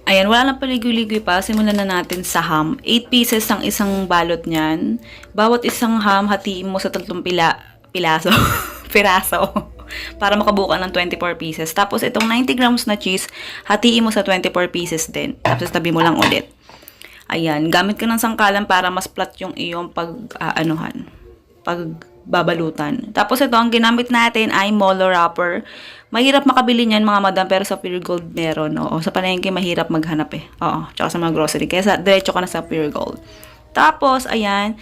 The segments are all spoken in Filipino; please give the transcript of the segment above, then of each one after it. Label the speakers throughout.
Speaker 1: Ayan, wala nang paligoy-ligoy pa. Simulan na natin sa ham. 8 pieces ang isang balot niyan. Bawat isang ham, hatiin mo sa 3 pilaso. Piraso. Para makabuo ka ng 24 pieces. Tapos, itong 90 grams na cheese, hatiin mo sa 24 pieces din. Tapos, tabi mo lang ulit. Ayan, gamit ka ng sangkalan para mas flat yung iyong pagbabalutan. Tapos ito, ang ginamit natin ay molo wrapper. Mahirap makabili niyan mga madam, pero sa Pure Gold meron. Oo, sa palengke mahirap maghanap eh. Oo, tsaka sa mga grocery. Kaya diretso ka na sa Pure Gold. Tapos, ayan,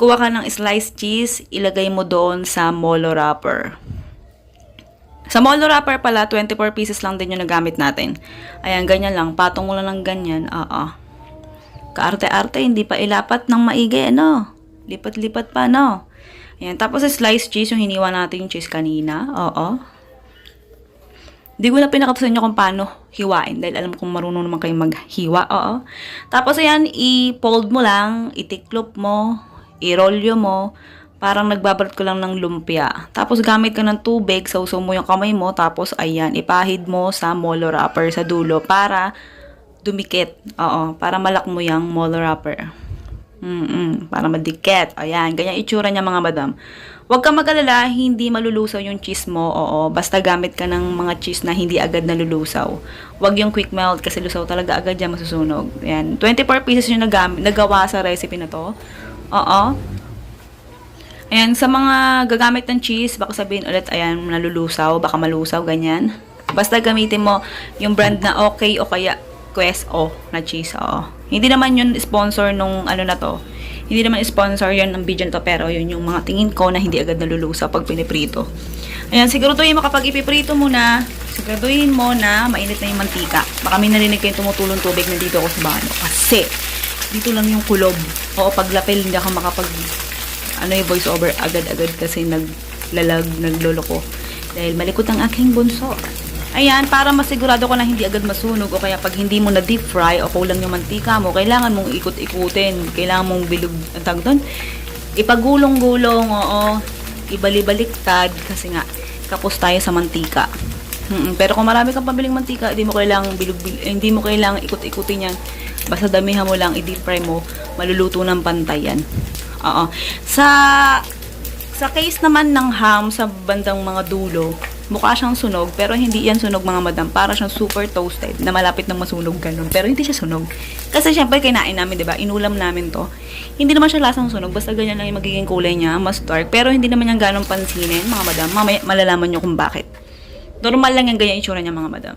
Speaker 1: kuha ka ng sliced cheese, ilagay mo doon sa molo wrapper. Sa molo wrapper pala, 24 pieces lang din yung nagamit natin. Ayan, ganyan lang. Patong mo lang ng ganyan. Oo. Kaarte-arte, hindi pa ilapat ng maigi, ano? Lipat-lipat pa, no? Ayan, tapos sliced cheese, yung hiniwa natin yung cheese kanina. Oo. Hindi ko na pinakita sa inyo kung paano hiwain, dahil alam kong marunong naman kayong maghiwa. Oo. Tapos, ayan, i-fold mo lang, itiklop mo, i-rolyo mo, parang nagbabalot ko lang ng lumpia. Tapos, gamit ka ng tubig, sausaw mo yung kamay mo, tapos, ayan, ipahid mo sa molo wrapper sa dulo para dumikit. Oo, para malak mo yung molo wrapper. Para madikit. Ayan, ganyan itsura niya mga madam. Huwag kang mag-alala, hindi malulusaw yung cheese mo. Oo, basta gamit ka ng mga cheese na hindi agad nalulusaw. Huwag yung quick melt kasi lusaw talaga agad yan, masusunog. Ayan, 24 pieces yung nagawa sa recipe na to. Oo. Ayan, sa mga gagamit ng cheese, baka sabihin ulit, ayan, nalulusaw, baka malusaw, ganyan. Basta gamitin mo yung brand na okay o kaya Queso na cheese. Oo. Hindi naman yun sponsor nung ano na to. Hindi naman sponsor yun ng video to, pero yun yung mga tingin ko na hindi agad nalulusaw pag piniprito. Ayan, siguraduhin mo kapag ipiprito mo na, siguraduhin mo na mainit na yung mantika. Baka may narinig kayong tumutulong tubig na dito ako sa bano. Kasi, dito lang yung kulob. Oo, pag lapel, hindi ako yung voice over agad-agad kasi naglolo ko. Dahil malikot ang aking bunso. Ayan, para masigurado ko na hindi agad masunog o kaya pag hindi mo na deep fry o kulang yung mantika mo, kailangan mong ikot-ikutin, kailangan mong bilog, ang tawag doon, ipagulong-gulong, oo, ibali-baliktad kasi nga, kapos tayo sa mantika. Pero kung marami kang pabiling mantika, hindi mo kailangang ikot-ikutin yan. Basta damihan mo lang, i-deep fry mo, maluluto ng pantay yan. Oo. Sa case naman ng ham sa bandang mga dulo, mukha siyang sunog, pero hindi yan sunog mga madam. Para siyang super toasted, na malapit ng masunog ganun. Pero hindi siya sunog. Kasi syempre, kinain namin, diba? Inulam namin to. Hindi naman siya lasang sunog. Basta ganyan lang yung magiging kulay niya, mas dark. Pero hindi naman yung ganong pansinin, mga madam. Mamaya malalaman nyo kung bakit. Normal lang yung ganyan itsura niya, mga madam.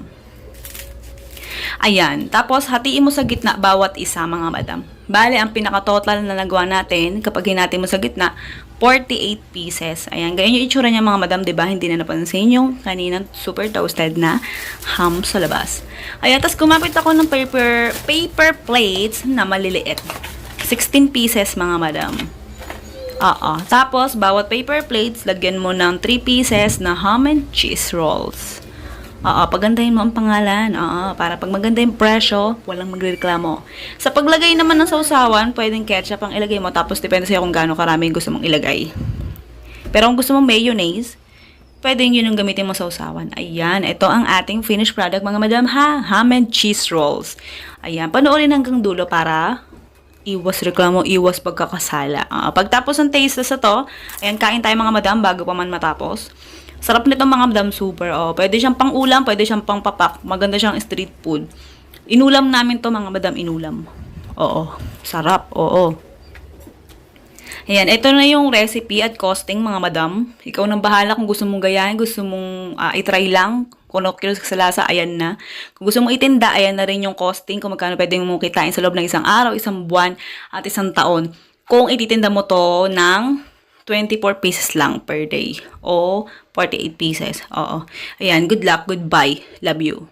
Speaker 1: Ayan. Tapos, hatiin mo sa gitna bawat isa, mga madam. Bale, ang pinaka-total na nagawa natin, kapag hinati mo sa gitna, 48 pieces. Ayan, ganyan yung itsura niya mga madam, diba? Hindi na napansin yung kaninang super toasted na ham sa labas. Ayan, tapos kumapit ako ng paper plates na maliliit. 16 pieces mga madam. Oo. Tapos, bawat paper plates, lagyan mo ng 3 pieces na ham and cheese rolls. Oo, pagandahin mo ang pangalan. Oo, para pag maganda yung presyo, walang magreklamo. Sa paglagay naman ng sausawan, pwedeng ketchup ang ilagay mo. Tapos, depende sa'yo kung gaano karami gusto mong ilagay. Pero kung gusto mong mayonnaise, pwedeng yun yung gamitin mo sausawan. Ayan, ito ang ating finished product, mga madam, ha? Ham and cheese rolls. Ayan, panoorin hanggang dulo para iwas reklamo, iwas pagkakasala. Pagtapos ng taste sa to, ayan, kain tayo mga madam bago pa man matapos. Sarap nito mga madam, super. Oh, pwede siyang pang-ulam, pwede siyang pang-papak. Maganda siyang street food. Inulam namin to mga madam, inulam. Oo, sarap, oo. Ayan, ito na yung recipe at costing mga madam. Ikaw nang bahala kung gusto mong gayahin, gusto mong itry lang. Kung ano kilos sa lasa, ayan na. Kung gusto mong itinda, ayan na rin yung costing. Kung magkano pwede mong kitain sa loob ng isang araw, isang buwan, at isang taon. Kung ititinda mo to ng 24 pieces lang per day o 48 pieces. Oo. Ayan, good luck, goodbye. Love you.